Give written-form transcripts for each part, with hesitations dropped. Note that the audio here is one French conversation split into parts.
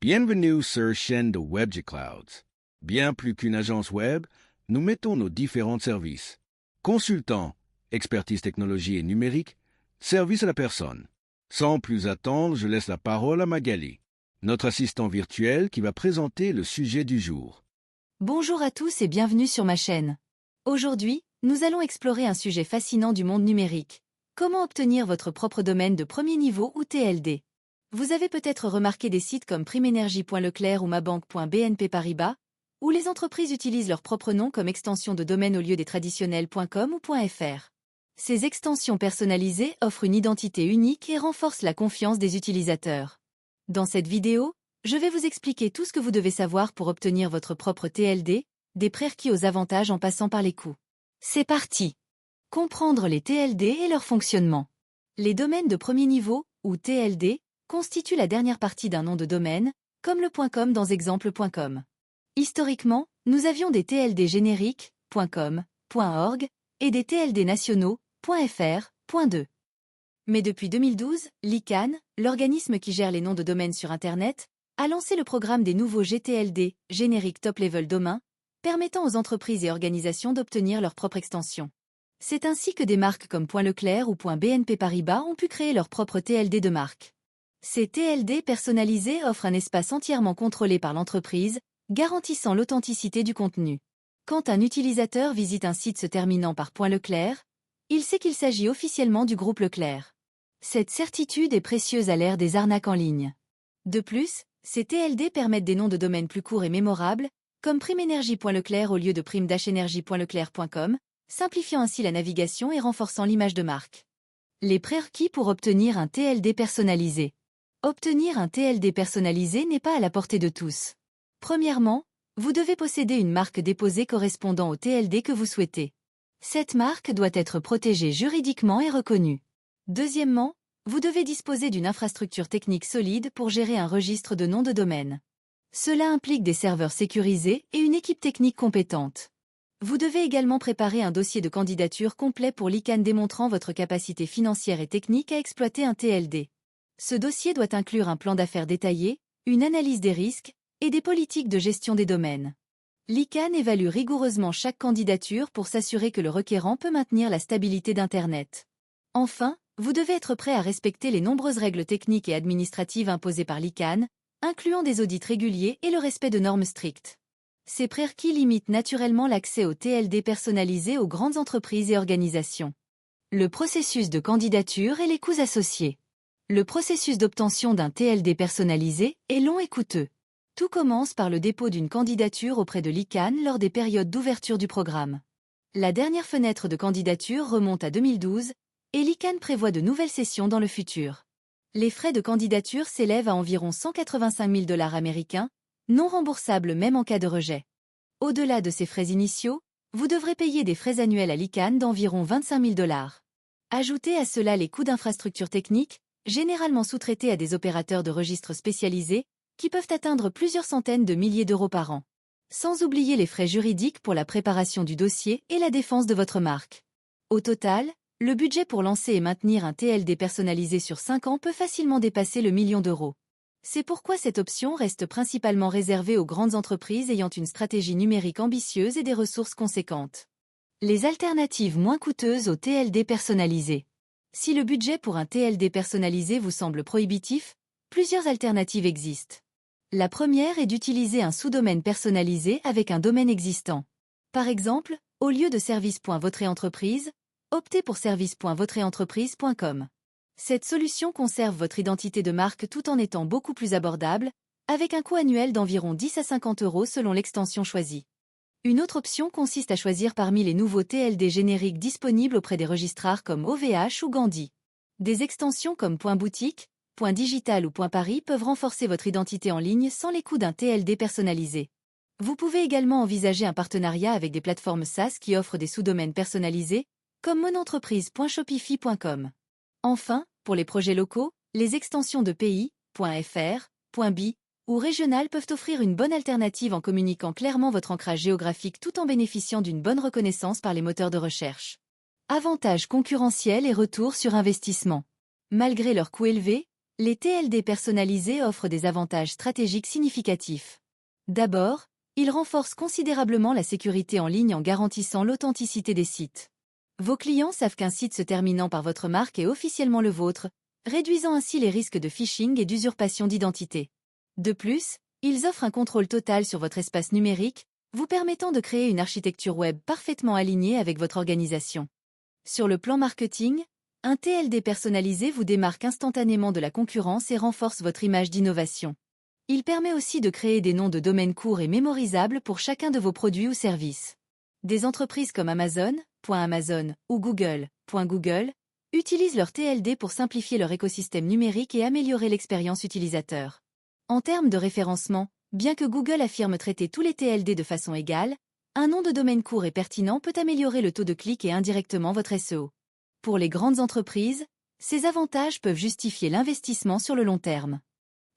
Bienvenue sur chaîne de WebGClouds. Bien plus qu'une agence web, nous mettons nos différents services. Consultant, expertise technologie et numérique, service à la personne. Sans plus attendre, je laisse la parole à Magali, notre assistant virtuel qui va présenter le sujet du jour. Bonjour à tous et bienvenue sur ma chaîne. Aujourd'hui, nous allons explorer un sujet fascinant du monde numérique. Comment obtenir votre propre domaine de premier niveau ou TLD? Vous avez peut-être remarqué des sites comme primenergie.leclerc ou mabank.bnp Paribas, où les entreprises utilisent leur propre nom comme extension de domaine au lieu des traditionnels .com ou .fr. Ces extensions personnalisées offrent une identité unique et renforcent la confiance des utilisateurs. Dans cette vidéo, je vais vous expliquer tout ce que vous devez savoir pour obtenir votre propre TLD, des prérequis aux avantages en passant par les coûts. C'est parti! Comprendre les TLD et leur fonctionnement. Les domaines de premier niveau, ou TLD, constituent la dernière partie d'un nom de domaine, comme le .com dans exemple.com. Historiquement, nous avions des TLD génériques, .com, .org, et des TLD nationaux, .fr, .2. Mais depuis 2012, l'ICANN, l'organisme qui gère les noms de domaines sur Internet, a lancé le programme des nouveaux GTLD, Generic Top Level Domain, permettant aux entreprises et organisations d'obtenir leur propre extension. C'est ainsi que des marques comme .leclerc ou .bnp Paribas ont pu créer leur propre TLD de marque. Ces TLD personnalisés offrent un espace entièrement contrôlé par l'entreprise, garantissant l'authenticité du contenu. Quand un utilisateur visite un site se terminant par .leclerc, il sait qu'il s'agit officiellement du groupe Leclerc. Cette certitude est précieuse à l'ère des arnaques en ligne. De plus, ces TLD permettent des noms de domaine plus courts et mémorables, comme primenergie.leclerc au lieu de prime-energie.leclerc.com, simplifiant ainsi la navigation et renforçant l'image de marque. Les prérequis pour obtenir un TLD personnalisé. Obtenir un TLD personnalisé n'est pas à la portée de tous. Premièrement, vous devez posséder une marque déposée correspondant au TLD que vous souhaitez. Cette marque doit être protégée juridiquement et reconnue. Deuxièmement, vous devez disposer d'une infrastructure technique solide pour gérer un registre de noms de domaine. Cela implique des serveurs sécurisés et une équipe technique compétente. Vous devez également préparer un dossier de candidature complet pour l'ICANN démontrant votre capacité financière et technique à exploiter un TLD. Ce dossier doit inclure un plan d'affaires détaillé, une analyse des risques et des politiques de gestion des domaines. L'ICANN évalue rigoureusement chaque candidature pour s'assurer que le requérant peut maintenir la stabilité d'Internet. Enfin, vous devez être prêt à respecter les nombreuses règles techniques et administratives imposées par l'ICANN, incluant des audits réguliers et le respect de normes strictes. Ces prérequis limitent naturellement l'accès aux TLD personnalisés aux grandes entreprises et organisations. Le processus de candidature et les coûts associés. Le processus d'obtention d'un TLD personnalisé est long et coûteux. Tout commence par le dépôt d'une candidature auprès de l'ICANN lors des périodes d'ouverture du programme. La dernière fenêtre de candidature remonte à 2012, et l'ICANN prévoit de nouvelles sessions dans le futur. Les frais de candidature s'élèvent à environ 185 000 $ américains, non remboursables même en cas de rejet. Au-delà de ces frais initiaux, vous devrez payer des frais annuels à l'ICANN d'environ 25 000 $. Ajoutez à cela les coûts d'infrastructure technique, généralement sous-traités à des opérateurs de registres spécialisés, qui peuvent atteindre plusieurs centaines de milliers d'euros par an. Sans oublier les frais juridiques pour la préparation du dossier et la défense de votre marque. Au total, le budget pour lancer et maintenir un TLD personnalisé sur 5 ans peut facilement dépasser le million d'euros. C'est pourquoi cette option reste principalement réservée aux grandes entreprises ayant une stratégie numérique ambitieuse et des ressources conséquentes. Les alternatives moins coûteuses au TLD personnalisé. Si le budget pour un TLD personnalisé vous semble prohibitif, plusieurs alternatives existent. La première est d'utiliser un sous-domaine personnalisé avec un domaine existant. Par exemple, au lieu de service.votreentreprise, optez pour service.votreentreprise.com. Cette solution conserve votre identité de marque tout en étant beaucoup plus abordable, avec un coût annuel d'environ 10 à 50 € selon l'extension choisie. Une autre option consiste à choisir parmi les nouveaux TLD génériques disponibles auprès des registrars comme OVH ou Gandhi. Des extensions comme .boutique, .digital ou .paris peuvent renforcer votre identité en ligne sans les coûts d'un TLD personnalisé. Vous pouvez également envisager un partenariat avec des plateformes SaaS qui offrent des sous-domaines personnalisés, comme monentreprise.shopify.com. Enfin, pour les projets locaux, les extensions de pays, .fr, .bi ou régional peuvent offrir une bonne alternative en communiquant clairement votre ancrage géographique tout en bénéficiant d'une bonne reconnaissance par les moteurs de recherche. Avantages concurrentiels et retours sur investissement. Malgré leurs coûts élevés, Les TLD personnalisés offrent des avantages stratégiques significatifs. D'abord, ils renforcent considérablement la sécurité en ligne en garantissant l'authenticité des sites. Vos clients savent qu'un site se terminant par votre marque est officiellement le vôtre, réduisant ainsi les risques de phishing et d'usurpation d'identité. De plus, ils offrent un contrôle total sur votre espace numérique, vous permettant de créer une architecture web parfaitement alignée avec votre organisation. Sur le plan marketing, un TLD personnalisé vous démarque instantanément de la concurrence et renforce votre image d'innovation. Il permet aussi de créer des noms de domaine courts et mémorisables pour chacun de vos produits ou services. Des entreprises comme Amazon ou Google utilisent leur TLD pour simplifier leur écosystème numérique et améliorer l'expérience utilisateur. En termes de référencement, bien que Google affirme traiter tous les TLD de façon égale, un nom de domaine court et pertinent peut améliorer le taux de clic et indirectement votre SEO. Pour les grandes entreprises, ces avantages peuvent justifier l'investissement sur le long terme.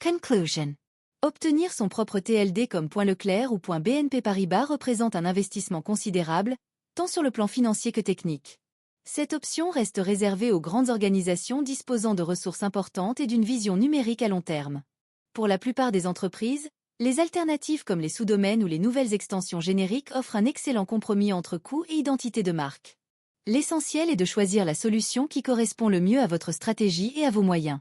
Conclusion. Obtenir son propre TLD comme .Leclerc ou .BNP Paribas représente un investissement considérable, tant sur le plan financier que technique. Cette option reste réservée aux grandes organisations disposant de ressources importantes et d'une vision numérique à long terme. Pour la plupart des entreprises, les alternatives comme les sous-domaines ou les nouvelles extensions génériques offrent un excellent compromis entre coût et identité de marque. L'essentiel est de choisir la solution qui correspond le mieux à votre stratégie et à vos moyens.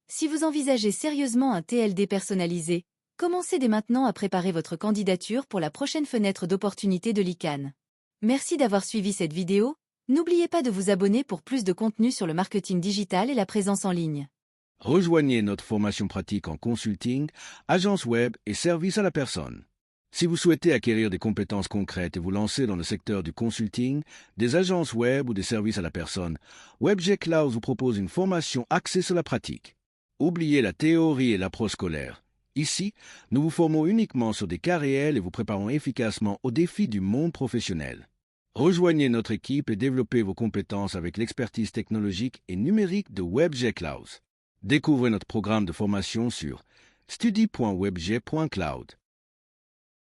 Si vous envisagez sérieusement un TLD personnalisé, commencez dès maintenant à préparer votre candidature pour la prochaine fenêtre d'opportunité de l'ICANN. Merci d'avoir suivi cette vidéo. N'oubliez pas de vous abonner pour plus de contenu sur le marketing digital et la présence en ligne. Rejoignez notre formation pratique en consulting, agence web et service à la personne. Si vous souhaitez acquérir des compétences concrètes et vous lancer dans le secteur du consulting, des agences web ou des services à la personne, WebG Cloud vous propose une formation axée sur la pratique. Oubliez la théorie et l'approche scolaire. Ici, nous vous formons uniquement sur des cas réels et vous préparons efficacement aux défis du monde professionnel. Rejoignez notre équipe et développez vos compétences avec l'expertise technologique et numérique de WebG Cloud. Découvrez notre programme de formation sur study.webg.cloud.